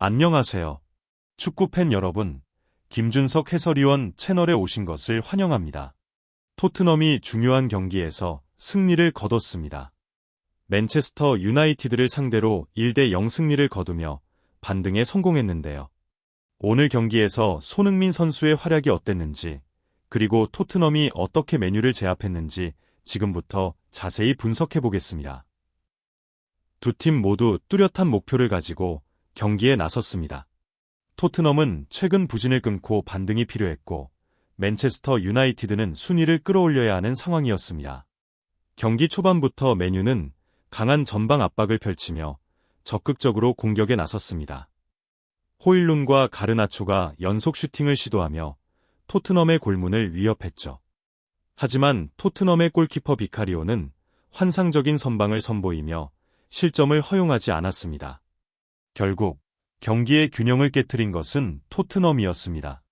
안녕하세요. 축구팬 여러분, 김준석 해설위원 채널에 오신 것을 환영합니다. 토트넘이 중요한 경기에서 승리를 거뒀습니다. 맨체스터 유나이티드를 상대로 1대0 승리를 거두며 반등에 성공했는데요. 오늘 경기에서 손흥민 선수의 활약이 어땠는지, 그리고 토트넘이 어떻게 메뉴를 제압했는지 지금부터 자세히 분석해 보겠습니다. 두 팀 모두 뚜렷한 목표를 가지고 경기에 나섰습니다. 토트넘은 최근 부진을 끊고 반등이 필요했고, 맨체스터 유나이티드는 순위를 끌어올려야 하는 상황이었습니다. 경기 초반부터 맨유는 강한 전방 압박을 펼치며 적극적으로 공격에 나섰습니다. 호일룬과 가르나초가 연속 슈팅을 시도하며 토트넘의 골문을 위협했죠. 하지만 토트넘의 골키퍼 비카리오는 환상적인 선방을 선보이며 실점을 허용하지 않았습니다. 결국 경기의 균형을 깨트린 것은 토트넘이었습니다.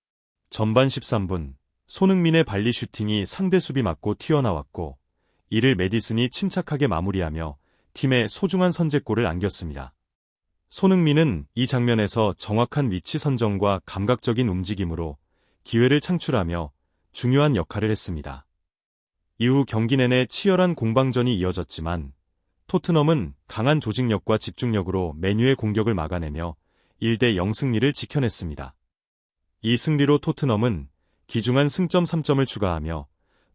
전반 13분, 손흥민의 발리 슈팅이 상대 수비 맞고 튀어나왔고, 이를 메디슨이 침착하게 마무리하며 팀의 소중한 선제골을 안겼습니다. 손흥민은 이 장면에서 정확한 위치 선정과 감각적인 움직임으로 기회를 창출하며 중요한 역할을 했습니다. 이후 경기 내내 치열한 공방전이 이어졌지만 토트넘은 강한 조직력과 집중력으로 맨유의 공격을 막아내며 1대0 승리를 지켜냈습니다. 이 승리로 토트넘은 귀중한 승점 3점을 추가하며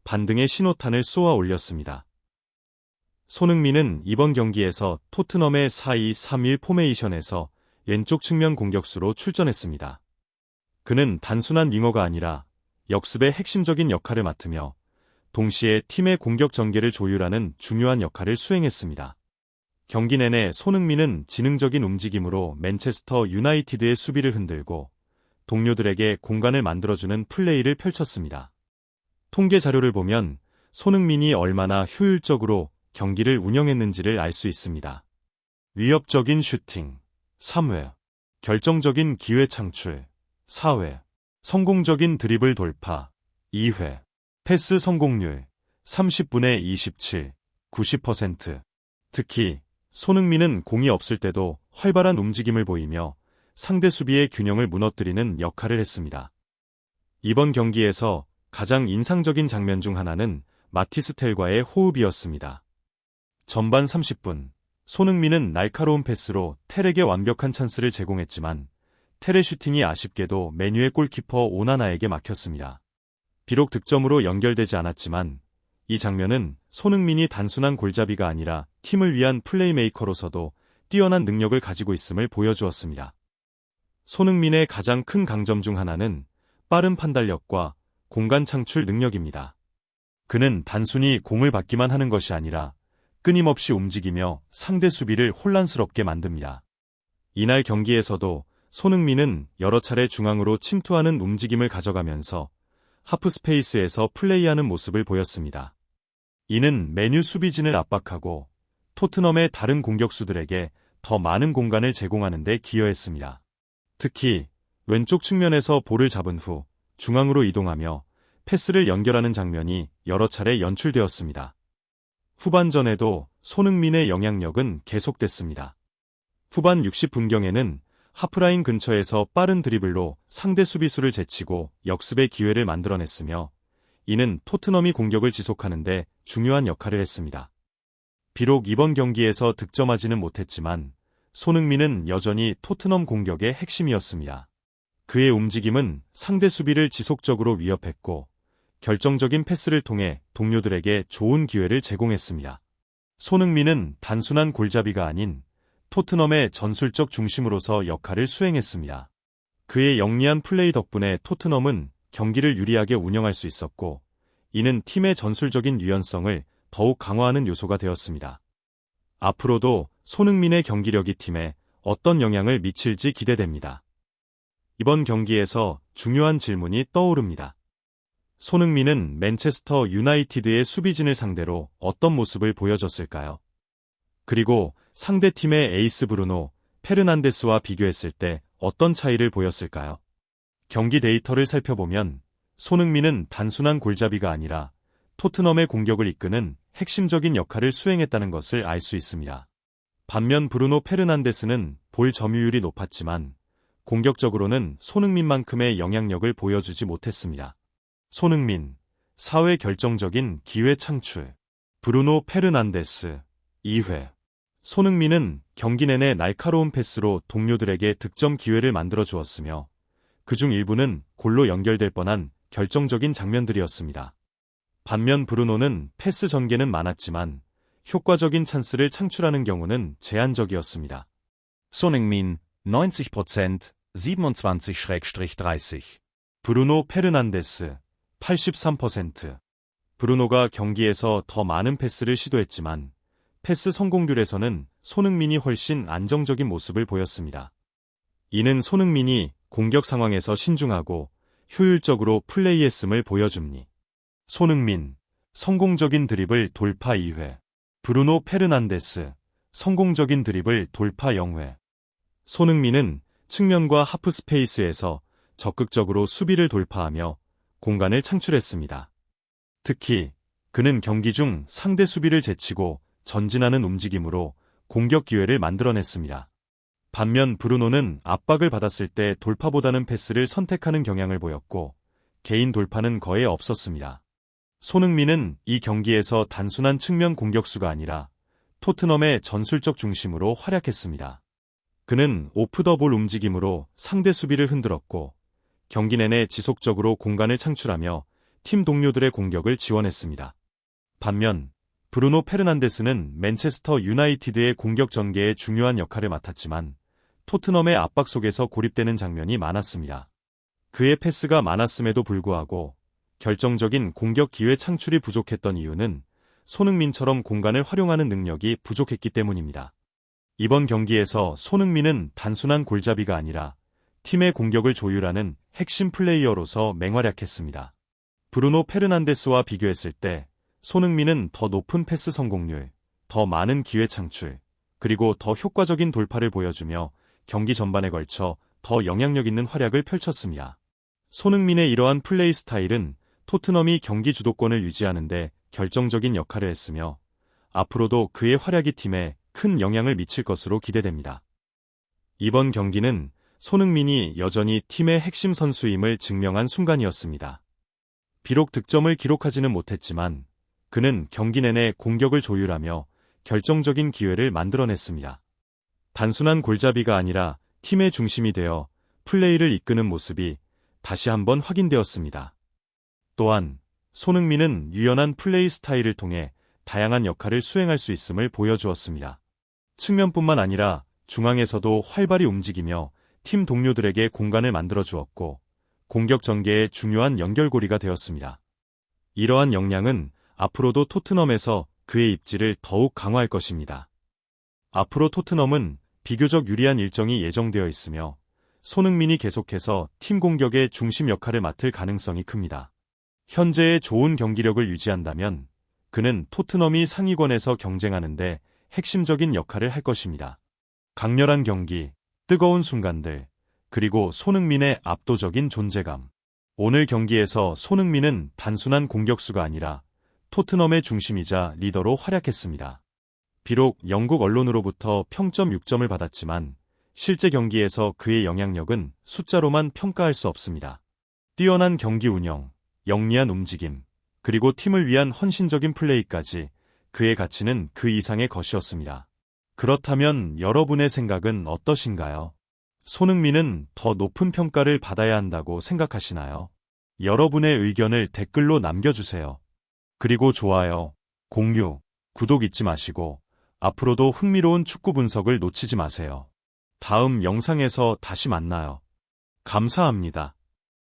반등의 신호탄을 쏘아 올렸습니다. 손흥민은 이번 경기에서 토트넘의 4-2-3-1 포메이션에서 왼쪽 측면 공격수로 출전했습니다. 그는 단순한 윙어가 아니라 역습의 핵심적인 역할을 맡으며 동시에 팀의 공격 전개를 조율하는 중요한 역할을 수행했습니다. 경기 내내 손흥민은 지능적인 움직임으로 맨체스터 유나이티드의 수비를 흔들고 동료들에게 공간을 만들어주는 플레이를 펼쳤습니다. 통계 자료를 보면 손흥민이 얼마나 효율적으로 경기를 운영했는지를 알 수 있습니다. 위협적인 슈팅 3회, 결정적인 기회 창출 4회, 성공적인 드리블 돌파 2회, 패스 성공률 30분에 27, 90%. 특히 손흥민은 공이 없을 때도 활발한 움직임을 보이며 상대 수비의 균형을 무너뜨리는 역할을 했습니다. 이번 경기에서 가장 인상적인 장면 중 하나는 마티스 텔과의 호흡이었습니다. 전반 30분, 손흥민은 날카로운 패스로 텔에게 완벽한 찬스를 제공했지만 텔의 슈팅이 아쉽게도 맨유의 골키퍼 오나나에게 막혔습니다. 비록 득점으로 연결되지 않았지만 이 장면은 손흥민이 단순한 골잡이가 아니라 팀을 위한 플레이메이커로서도 뛰어난 능력을 가지고 있음을 보여주었습니다. 손흥민의 가장 큰 강점 중 하나는 빠른 판단력과 공간 창출 능력입니다. 그는 단순히 공을 받기만 하는 것이 아니라 끊임없이 움직이며 상대 수비를 혼란스럽게 만듭니다. 이날 경기에서도 손흥민은 여러 차례 중앙으로 침투하는 움직임을 가져가면서 하프 스페이스에서 플레이하는 모습을 보였습니다. 이는 맨유 수비진을 압박하고 토트넘의 다른 공격수들에게 더 많은 공간을 제공하는 데 기여했습니다. 특히 왼쪽 측면에서 볼을 잡은 후 중앙으로 이동하며 패스를 연결하는 장면이 여러 차례 연출되었습니다. 후반전에도 손흥민의 영향력은 계속됐습니다. 후반 60분경에는 하프라인 근처에서 빠른 드리블로 상대 수비수를 제치고 역습의 기회를 만들어냈으며 이는 토트넘이 공격을 지속하는 데 중요한 역할을 했습니다. 비록 이번 경기에서 득점하지는 못했지만 손흥민은 여전히 토트넘 공격의 핵심이었습니다. 그의 움직임은 상대 수비를 지속적으로 위협했고 결정적인 패스를 통해 동료들에게 좋은 기회를 제공했습니다. 손흥민은 단순한 골잡이가 아닌 토트넘의 전술적 중심으로서 역할을 수행했습니다. 그의 영리한 플레이 덕분에 토트넘은 경기를 유리하게 운영할 수 있었고, 이는 팀의 전술적인 유연성을 더욱 강화하는 요소가 되었습니다. 앞으로도 손흥민의 경기력이 팀에 어떤 영향을 미칠지 기대됩니다. 이번 경기에서 중요한 질문이 떠오릅니다. 손흥민은 맨체스터 유나이티드의 수비진을 상대로 어떤 모습을 보여줬을까요? 그리고 상대팀의 에이스 브루노 페르난데스와 비교했을 때 어떤 차이를 보였을까요? 경기 데이터를 살펴보면 손흥민은 단순한 골잡이가 아니라 토트넘의 공격을 이끄는 핵심적인 역할을 수행했다는 것을 알 수 있습니다. 반면 브루노 페르난데스는 볼 점유율이 높았지만 공격적으로는 손흥민만큼의 영향력을 보여주지 못했습니다. 손흥민, 4회 결정적인 기회 창출. 브루노 페르난데스, 2회. 손흥민은 경기 내내 날카로운 패스로 동료들에게 득점 기회를 만들어 주었으며 그중 일부는 골로 연결될 뻔한 결정적인 장면들이었습니다. 반면 브루노는 패스 전개는 많았지만 효과적인 찬스를 창출하는 경우는 제한적이었습니다. Sonheung-min, 90%, 27/30. 브루노 페르난데스, 83%. 브루노가 경기에서 더 많은 패스를 시도했지만 패스 성공률에서는 손흥민이 훨씬 안정적인 모습을 보였습니다. 이는 손흥민이 공격 상황에서 신중하고 효율적으로 플레이했음을 보여줍니. 손흥민, 성공적인 드리블 돌파 2회. 브루노 페르난데스, 성공적인 드리블 돌파 0회. 손흥민은 측면과 하프 스페이스에서 적극적으로 수비를 돌파하며 공간을 창출했습니다. 특히 그는 경기 중 상대 수비를 제치고 전진하는 움직임으로 공격 기회를 만들어냈습니다. 반면 브루노는 압박을 받았을 때 돌파보다는 패스를 선택하는 경향을 보였고 개인 돌파는 거의 없었습니다. 손흥민은 이 경기에서 단순한 측면 공격수가 아니라 토트넘의 전술적 중심으로 활약했습니다. 그는 오프 더 볼 움직임으로 상대 수비를 흔들었고 경기 내내 지속적으로 공간을 창출하며 팀 동료들의 공격을 지원했습니다. 반면 브루노 페르난데스는 맨체스터 유나이티드의 공격 전개에 중요한 역할을 맡았지만 토트넘의 압박 속에서 고립되는 장면이 많았습니다. 그의 패스가 많았음에도 불구하고 결정적인 공격 기회 창출이 부족했던 이유는 손흥민처럼 공간을 활용하는 능력이 부족했기 때문입니다. 이번 경기에서 손흥민은 단순한 골잡이가 아니라 팀의 공격을 조율하는 핵심 플레이어로서 맹활약했습니다. 브루노 페르난데스와 비교했을 때 손흥민은 더 높은 패스 성공률, 더 많은 기회 창출, 그리고 더 효과적인 돌파를 보여주며 경기 전반에 걸쳐 더 영향력 있는 활약을 펼쳤습니다. 손흥민의 이러한 플레이 스타일은 토트넘이 경기 주도권을 유지하는 데 결정적인 역할을 했으며 앞으로도 그의 활약이 팀에 큰 영향을 미칠 것으로 기대됩니다. 이번 경기는 손흥민이 여전히 팀의 핵심 선수임을 증명한 순간이었습니다. 비록 득점을 기록하지는 못했지만 그는 경기 내내 공격을 조율하며 결정적인 기회를 만들어냈습니다. 단순한 골잡이가 아니라 팀의 중심이 되어 플레이를 이끄는 모습이 다시 한번 확인되었습니다. 또한 손흥민은 유연한 플레이 스타일을 통해 다양한 역할을 수행할 수 있음을 보여주었습니다. 측면뿐만 아니라 중앙에서도 활발히 움직이며 팀 동료들에게 공간을 만들어 주었고 공격 전개의 중요한 연결고리가 되었습니다. 이러한 역량은 앞으로도 토트넘에서 그의 입지를 더욱 강화할 것입니다. 앞으로 토트넘은 비교적 유리한 일정이 예정되어 있으며 손흥민이 계속해서 팀 공격의 중심 역할을 맡을 가능성이 큽니다. 현재의 좋은 경기력을 유지한다면 그는 토트넘이 상위권에서 경쟁하는데 핵심적인 역할을 할 것입니다. 강렬한 경기, 뜨거운 순간들, 그리고 손흥민의 압도적인 존재감. 오늘 경기에서 손흥민은 단순한 공격수가 아니라 토트넘의 중심이자 리더로 활약했습니다. 비록 영국 언론으로부터 평점 6점을 받았지만 실제 경기에서 그의 영향력은 숫자로만 평가할 수 없습니다. 뛰어난 경기 운영, 영리한 움직임, 그리고 팀을 위한 헌신적인 플레이까지 그의 가치는 그 이상의 것이었습니다. 그렇다면 여러분의 생각은 어떠신가요? 손흥민은 더 높은 평가를 받아야 한다고 생각하시나요? 여러분의 의견을 댓글로 남겨주세요. 그리고 좋아요, 공유, 구독 잊지 마시고 앞으로도 흥미로운 축구 분석을 놓치지 마세요. 다음 영상에서 다시 만나요. 감사합니다.